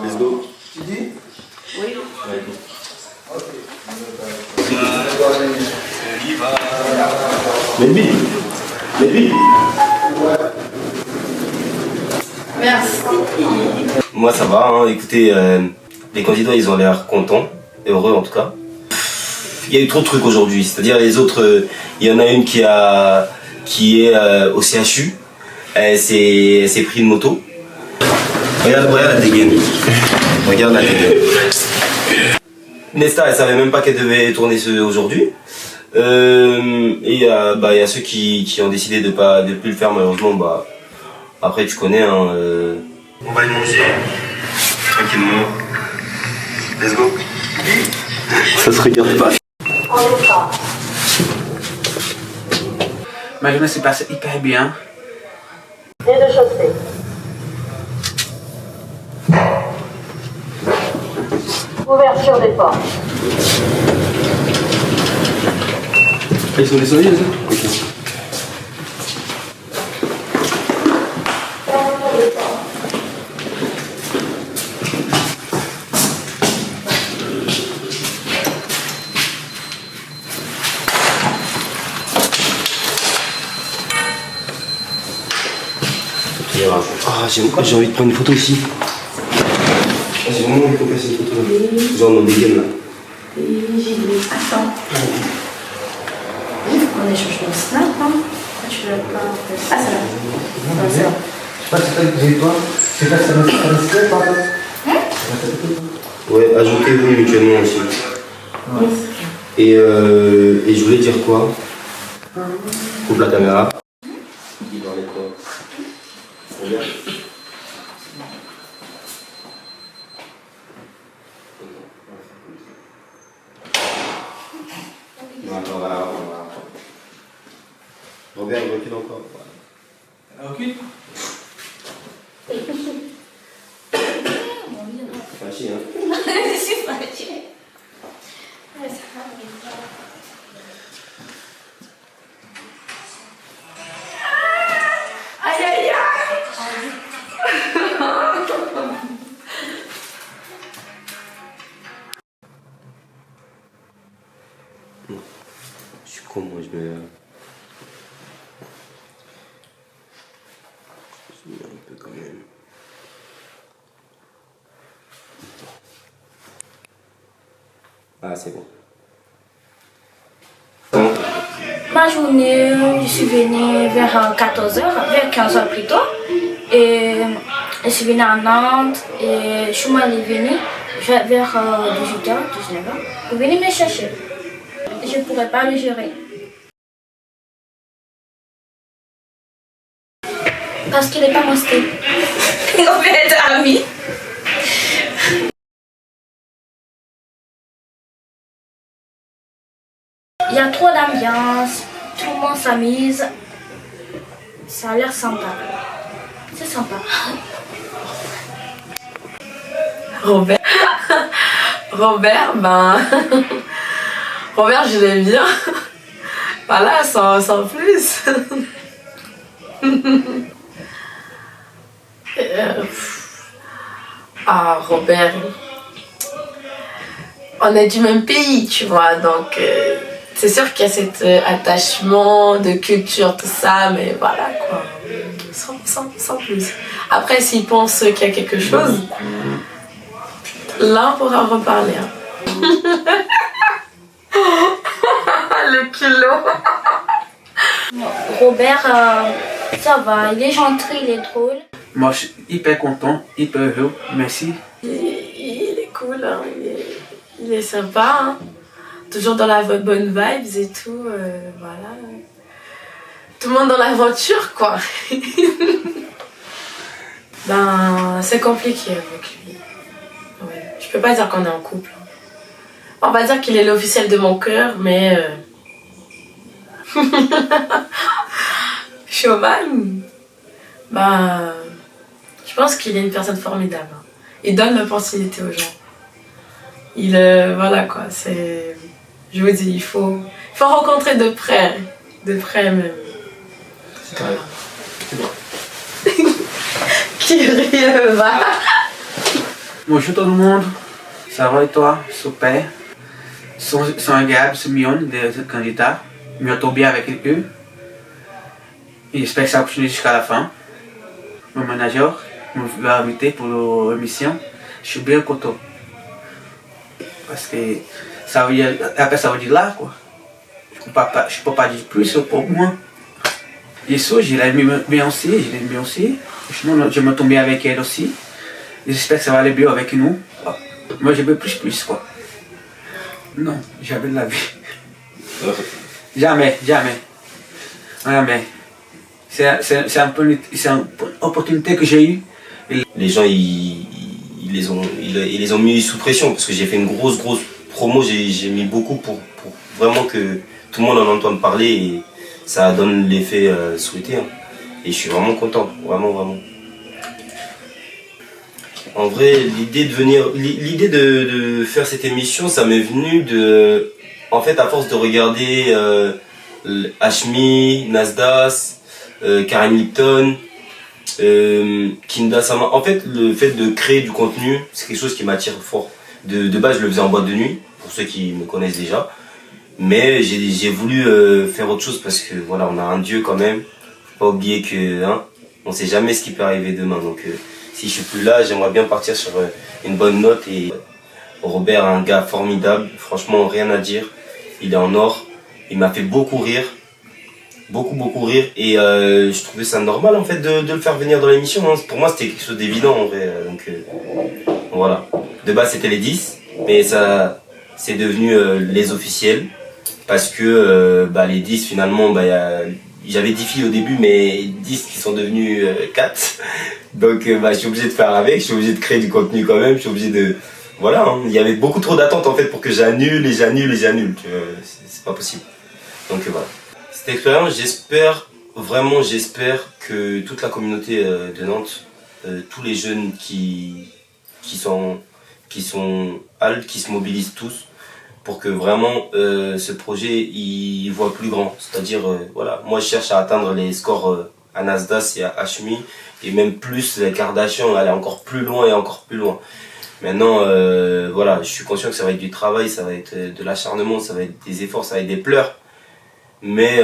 Let's go. Tu dis? Oui. Maybe. Merci. Moi ça va, hein. Écoutez, les candidats ils ont l'air contents, heureux en tout cas. Il y a eu trop de trucs aujourd'hui, c'est-à-dire les autres, il y en a une qui est au CHU, elle s'est pris une moto. Regarde la dégaine. Regarde la dégaine. Nesta elle savait même pas qu'elle devait tourner aujourd'hui. Et il y a ceux qui ont décidé de plus le faire malheureusement. Bah, après tu connais, hein, on va aller manger tranquillement. Let's go. Ça se regarde pas. Ma journée s'est passée hyper bien. Les deux chaussées. Ouverture des portes. Ils sont descendus, les autres? Ok. Ah, j'ai envie de prendre une photo aussi. J'ai vraiment envie de passer une photo là. Genre dans des games là. Attends. On échange mon snap, hein. Tu l'as pas. Ah, c'est là. C'est là. Je sais pas si t'as dit toi. Je sais pas si ça me pardon. Ouais, ajoutez-vous mutuellement aussi. Oui. Et je voulais dire quoi? Coupe la caméra. Il parlait quoi? Regarde. Attends, voilà. Robert, il recule encore. Recule. Fâché, hein? Je suis fâchée. Ouais, ça va. Aïe, aïe, aïe. Je suis con, moi, je me mets un peu quand même. Ah, c'est bon. Ma journée, je suis venue vers 14h, vers 15h plutôt. Et je suis venue à Nantes et je suis venue vers 18h, 19h. Vous venez me chercher. Je ne pourrais pas le gérer. Parce qu'il n'est pas mon style. On peut être amis. Il y a trop d'ambiance, tout le monde s'amuse. Ça a l'air sympa. C'est sympa. Robert, Robert, je l'aime bien. Voilà, sans plus. Ah, Robert, on est du même pays, tu vois, donc c'est sûr qu'il y a cet attachement de culture, tout ça, mais voilà, quoi, sans plus. Après, s'il pense qu'il y a quelque chose, là, on pourra en reparler. Hein. Le kilo. Robert, ça va, il est gentil, il est drôle. Moi, je suis hyper content, hyper heureux. Merci. Il est cool, hein. Il est sympa, hein. Toujours dans la bonne vibes et tout, voilà. Tout le monde dans l'aventure, quoi. Ben, c'est compliqué avec lui. Ouais. Je peux pas dire qu'on est en couple. On va dire qu'il est l'officiel de mon cœur, mais... Showman, ben... Je pense qu'il est une personne formidable. Il donne l'opportunité aux gens. Voilà quoi, c'est... Je vous dis, il faut rencontrer de près même. C'est vrai. Qui rit va. Bonjour tout le monde, ça va et toi? Super. Sont agréables, c'est mignon, les candidats. Je m'entends bien avec eux. Et j'espère que ça va continuer jusqu'à la fin. Mon manager m'a invité pour l'émission. Je suis bien content. Parce que ça veut dire, après ça veut dire là quoi. Je peux pas dire plus pour moi. Et ça, je l'aime bien aussi. Franchement, je m'entends bien avec elle aussi. J'espère que ça va aller bien avec nous. Moi, je veux plus quoi. Non, jamais de la vie. Jamais. C'est un peu une opportunité que j'ai eue. Les gens, ils les ont mis sous pression parce que j'ai fait une grosse promo. J'ai mis beaucoup pour vraiment que tout le monde en entende parler et ça donne l'effet souhaité. Hein. Et je suis vraiment content, vraiment. En vrai, l'idée de faire cette émission, ça m'est venu en fait, à force de regarder Hashmi, Nasdas, Karim Lipton, Kinda Sama. En fait, le fait de créer du contenu, c'est quelque chose qui m'attire fort. De base, je le faisais en boîte de nuit, pour ceux qui me connaissent déjà. Mais j'ai voulu faire autre chose parce que voilà, on a un Dieu quand même. Faut pas oublier que on sait jamais ce qui peut arriver demain. Donc si je suis plus là, j'aimerais bien partir sur une bonne note. Et Robert, un gars formidable, franchement rien à dire. Il est en or. Il m'a fait beaucoup rire. Beaucoup rire. Et je trouvais ça normal en fait de le faire venir dans l'émission. Hein. Pour moi c'était quelque chose d'évident en vrai. Donc voilà. De base c'était les 10, mais ça c'est devenu les officiels. Parce que les 10 finalement, j'avais 10 filles au début, mais 10 qui sont devenues 4. Donc je suis obligé de faire avec, je suis obligé de créer du contenu quand même, je suis obligé de... Voilà, hein, il y avait beaucoup trop d'attentes en fait pour que j'annule. C'est pas possible. Donc voilà. Cette expérience, j'espère que toute la communauté de Nantes, tous les jeunes qui sont haltes, qui se mobilisent tous, pour que vraiment ce projet il voit plus grand. C'est-à-dire, voilà, moi je cherche à atteindre les scores à Nasdaq et à Hashmi, et même plus les Kardashian, aller encore plus loin et encore plus loin. Maintenant, voilà, je suis conscient que ça va être du travail, ça va être de l'acharnement, ça va être des efforts, ça va être des pleurs. Mais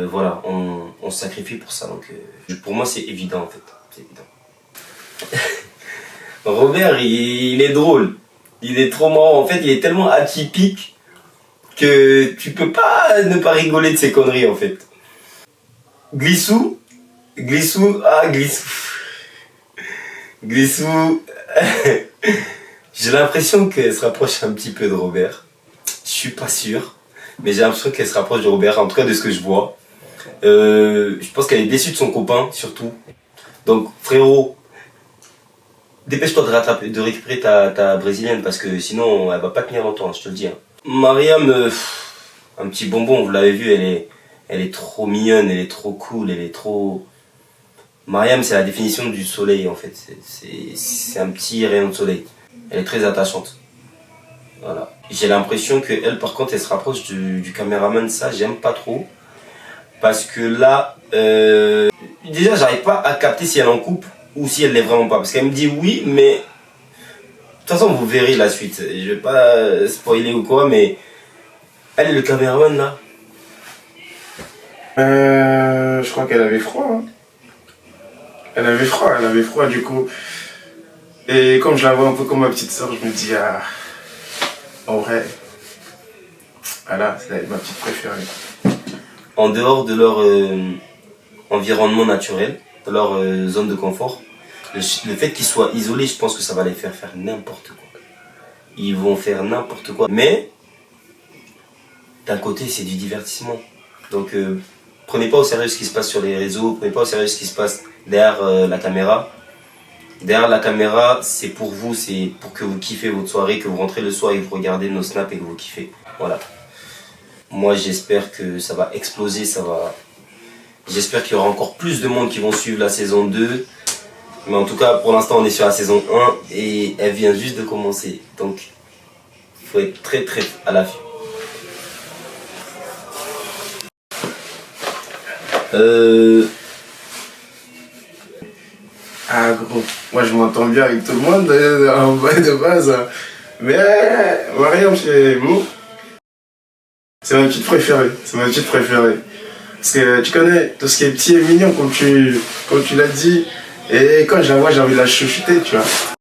voilà, on se sacrifie pour ça. Donc pour moi c'est évident en fait. C'est évident. Robert, il est drôle. Il est trop marrant. En fait, il est tellement atypique que tu peux pas ne pas rigoler de ses conneries en fait. Glissou. J'ai l'impression qu'elle se rapproche un petit peu de Robert. Je suis pas sûr, mais j'ai l'impression qu'elle se rapproche de Robert, en tout cas de ce que je vois. Je pense qu'elle est déçue de son copain, surtout. Donc, frérot, dépêche-toi de récupérer ta brésilienne, parce que sinon, elle va pas tenir longtemps, je te le dis. Hein. Mariam, un petit bonbon, vous l'avez vu, elle est trop mignonne, elle est trop cool, elle est trop... Mariam, c'est la définition du soleil, en fait. C'est un petit rayon de soleil. Elle est très attachante. Voilà. J'ai l'impression qu'elle, par contre, elle se rapproche du caméraman. Ça, j'aime pas trop. Parce que là, déjà, j'arrive pas à capter si elle est en couple ou si elle l'est vraiment pas. Parce qu'elle me dit oui, mais... De toute façon, vous verrez la suite. Je vais pas spoiler ou quoi, mais... Elle est le caméraman, là. Je crois qu'elle avait froid. Hein. Elle avait froid du coup. Et comme je la vois un peu comme ma petite soeur, je me dis, en vrai, voilà, c'est ma petite préférée. En dehors de leur environnement naturel, de leur zone de confort, le fait qu'ils soient isolés, je pense que ça va les faire n'importe quoi. Ils vont faire n'importe quoi. Mais, d'un côté, c'est du divertissement. Donc, prenez pas au sérieux ce qui se passe sur les réseaux, prenez pas au sérieux ce qui se passe derrière la caméra. Derrière la caméra, c'est pour vous, c'est pour que vous kiffez votre soirée, que vous rentrez le soir et que vous regardez nos snaps et que vous kiffez. Voilà. Moi, j'espère que ça va exploser, J'espère qu'il y aura encore plus de monde qui vont suivre la saison 2. Mais en tout cas, pour l'instant, on est sur la saison 1 et elle vient juste de commencer. Donc, faut être très très à l'affût. Ah gros, moi je m'entends bien avec tout le monde en bas de base. Mais Mariam chez vous, c'est ma petite préférée. C'est ma petite préférée. Parce que tu connais tout ce qui est petit et mignon comme tu l'as dit. Et quand je la vois, j'ai envie de la chouchouter, tu vois.